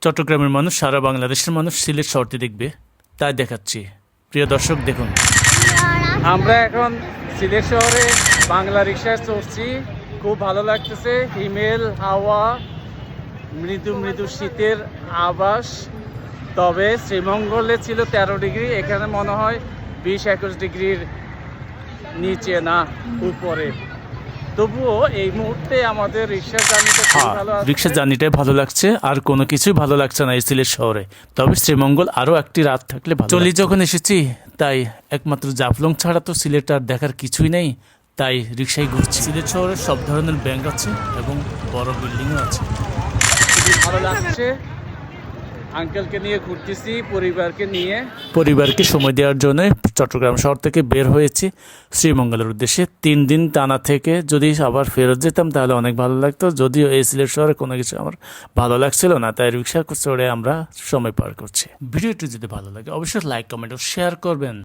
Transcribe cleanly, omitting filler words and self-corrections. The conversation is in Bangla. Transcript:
চট্টগ্রামের মানুষ সারা বাংলাদেশের মানুষ সিলেট শহরটি দেখবে, তাই দেখাচ্ছি। প্রিয় দর্শক দেখুন, আমরা এখন সিলেট শহরে বাংলা রিক্সায় চড়ছি। খুব ভালো লাগতেছে। হিমেল হাওয়া, মৃদু মৃদু শীতের আভাস। তবে শ্রীমঙ্গলে ছিল 13 ডিগ্রি, এখানে মনে হয় 20-21 ডিগ্রির নিচে, না উপরে। তবুও এই মুহূর্তে আমাদের রিক্সার জার্নিটা খুব ভালো আছে। রিক্সার জার্নিটাই ভালো লাগছে, আর কোনো কিছুই ভালো লাগছে না এই সিলেট শহরে। তবে শ্রীমঙ্গল আরও একটি রাত থাকলে ভালো। চলি যখন এসেছি, তাই একমাত্র জাফলং ছাড়া তো সিলেট আর দেখার কিছুই নেই, তাই রিক্সায় ঘুরছি। সিলেট শহরে সব ধরনের ব্যাংক আছে এবং বড় বিল্ডিংও আছে। খুবই ভালো লাগছে। আঙ্কেলকে নিয়ে ঘুরতেছি, পরিবারকে নিয়ে। পরিবারকে সময় দেওয়ার জন্য চট্টগ্রাম শহর থেকে বের হয়েছি শ্রীমঙ্গলের উদ্দেশ্যে। 3 দিন টানা থেকে যদি আবার ফেরত যেতাম তাহলে অনেক ভালো লাগতো, যদিও এই সিলেট শহরে কোনো কিছু আমার ভালো লাগছিল না, তাই রিক্সা চড়ে আমরা সময় পার করছি। ভিডিওটি যদি ভালো লাগে অবশ্যই লাইক, কমেন্ট ও শেয়ার করবেন।